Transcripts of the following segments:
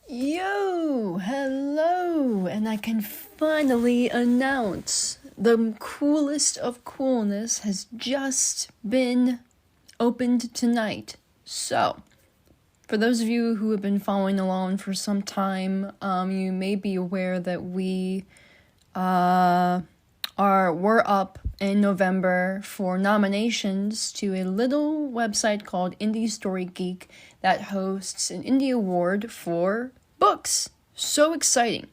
Yo, hello, and I can finally announce the coolest of coolness has just been opened tonight. So, for those of you who have been following along for some time, you may be aware that we're up in November for nominations to a little website called Indie Story Geek that hosts an indie award for books. So exciting.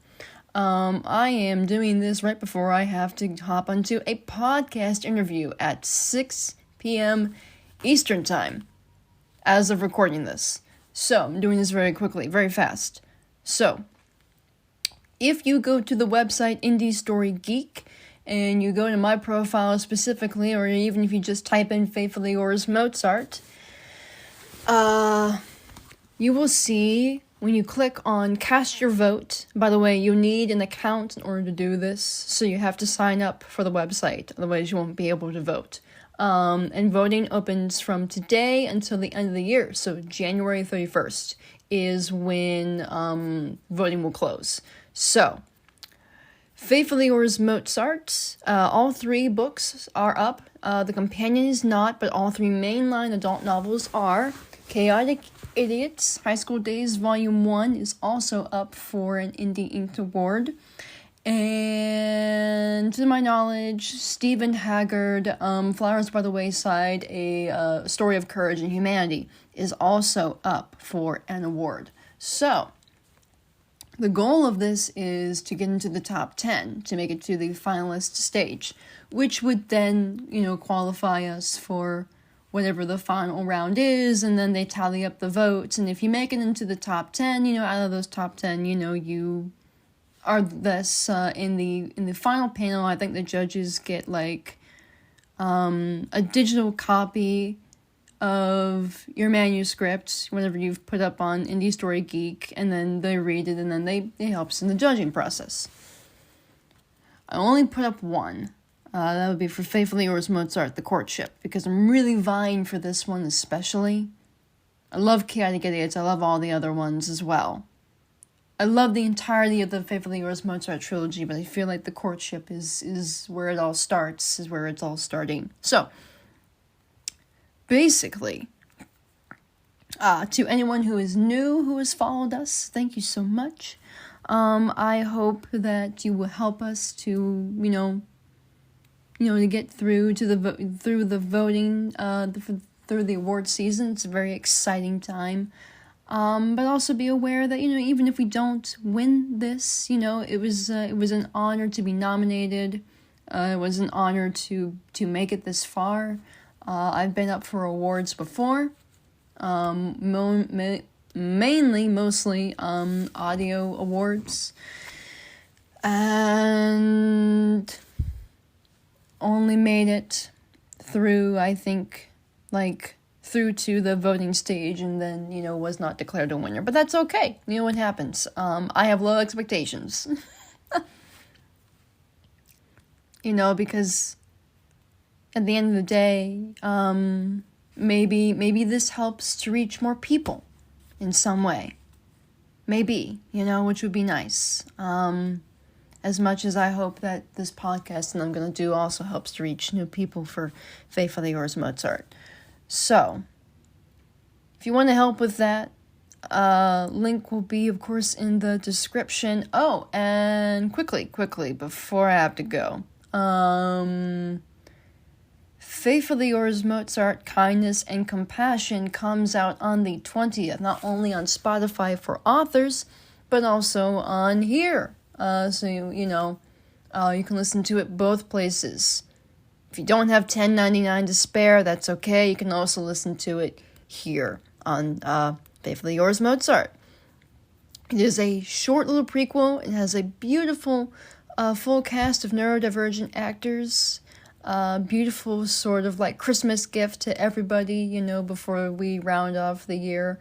I am doing this right before I have to hop onto a podcast interview at 6 p.m. Eastern Time as of recording this. So, I'm doing this very quickly, very fast. So, if you go to the website Indie Story Geek, and you go to my profile specifically, or even if you just type in Faithfully Yours Mozart, you will see when you click on Cast Your Vote. By the way, you need an account in order to do this, so you have to sign up for the website, otherwise you won't be able to vote. And voting opens from today until the end of the year, so January 31st is when voting will close. So, Faithfully Yours Mozart, all three books are up. The companion is not, but all three mainline adult novels are. Chaotic Idiots, High School Days, Volume 1 is also up for an Indie Inked Award. And to my knowledge, Stephen Haggard, Flowers by the Wayside, a story of courage and humanity, is also up for an award. So, the goal of this is to get into the top 10, to make it to the finalist stage, which would then, qualify us for whatever the final round is, and then they tally up the votes, and if you make it into the top 10, out of those top 10, you are this, in the final panel. I think the judges get, a digital copy of your manuscript whenever you've put up on Indie Story Geek, and then they read it, and then it helps in the judging process. I only put up one. That would be for Faithfully Yours Mozart, The Courtship, because I'm really vying for this one especially. I love Chaotic Idiots. I love all the other ones as well. I love the entirety of the Faithfully Yours Mozart trilogy, but I feel like The Courtship is where it all starts, is where it's all starting. So, basically, to anyone who is new, who has followed us, thank you so much. I hope that you will help us to, to get through to through the voting, through the award season. It's a very exciting time. But also be aware that, even if we don't win this, it was an honor to be nominated. It was an honor to make it this far. I've been up for awards before, mostly audio awards, and only made it through, I think, through to the voting stage, and then, was not declared a winner. But that's okay. What happens. I have low expectations. Because at the end of the day, maybe this helps to reach more people in some way. Maybe, which would be nice. As much as I hope that this podcast that I'm going to do also helps to reach new people for Faithfully Yours Mozart. So, if you want to help with that, link will be, of course, in the description. Oh, and quickly, before I have to go. Faithfully Yours Mozart, Kindness and Compassion comes out on the 20th, not only on Spotify for authors, but also on here. So, you can listen to it both places. If you don't have $10.99 to spare, that's okay. You can also listen to it here on Faithfully Yours Mozart. It is a short little prequel. It has a beautiful full cast of neurodivergent actors. Beautiful sort of Christmas gift to everybody, before we round off the year.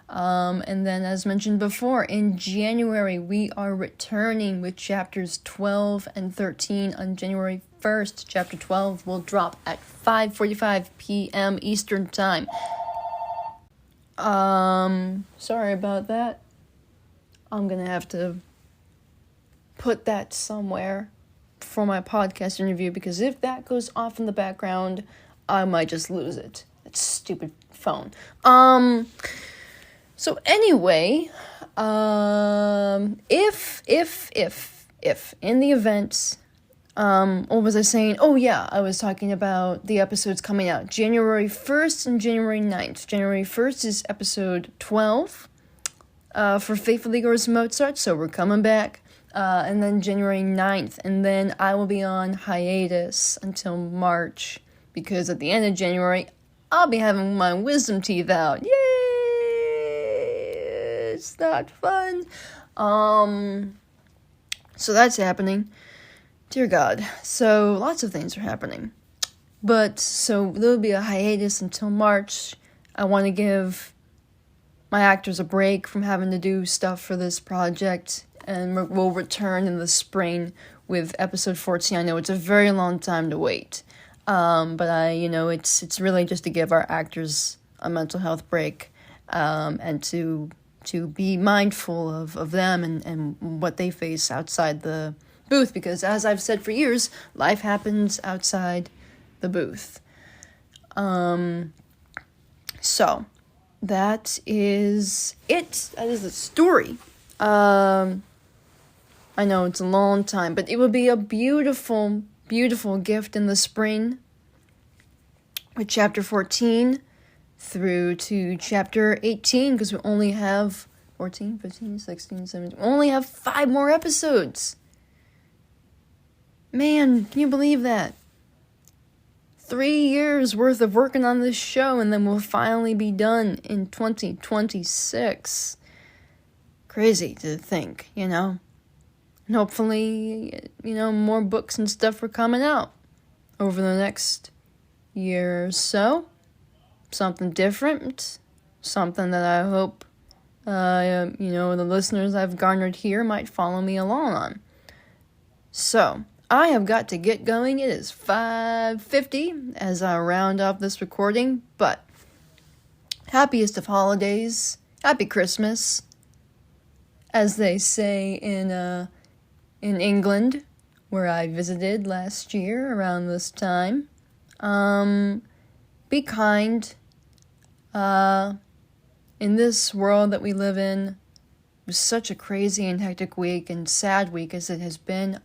And then, as mentioned before, in January, we are returning with chapters 12 and 13 on January 1st. Chapter 12 will drop at 5:45 p.m. Eastern Time. Sorry about that. I'm gonna have to put that somewhere for my podcast interview, because if that goes off in the background, I might just lose it. That stupid phone. So anyway, if in the event, what was I saying? Oh yeah, I was talking about the episodes coming out January 1st and January 9th. January 1st is episode 12, for Faithfully Yours Mozart, so we're coming back. And then January 9th, and then I will be on hiatus until March, because at the end of January, I'll be having my wisdom teeth out. Yay! It's not fun. So that's happening. Dear God. So lots of things are happening. But, so there'll be a hiatus until March. I want to give my actors a break from having to do stuff for this project, and we'll return in the spring with episode 14. I know it's a very long time to wait, but it's really just to give our actors a mental health break, and to be mindful of them and what they face outside the booth, because as I've said for years, life happens outside the booth. So that is it. That is the story. I know it's a long time, but it would be a beautiful, beautiful gift in the spring with chapter 14 through to chapter 18, because we only have 14, 15, 16, 17, we only have 5 more episodes. Man, can you believe that? 3 years worth of working on this show, and then we'll finally be done in 2026. Crazy to think, And hopefully, more books and stuff are coming out over the next year or so. Something different. Something that I hope, the listeners I've garnered here might follow me along on. So, I have got to get going. It is 5:50 as I round off this recording, but happiest of holidays. Happy Christmas, as they say in England, where I visited last year around this time. Be kind. In this world that we live in, it was such a crazy and hectic week and sad week as it has been.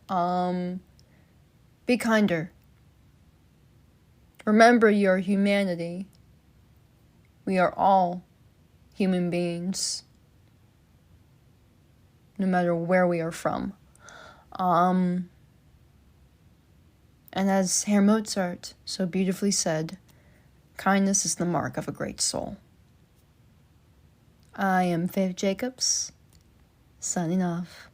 Be kinder. Remember your humanity. We are all human beings, no matter where we are from. And as Herr Mozart so beautifully said, kindness is the mark of a great soul. I am Faith Jacobs, signing off.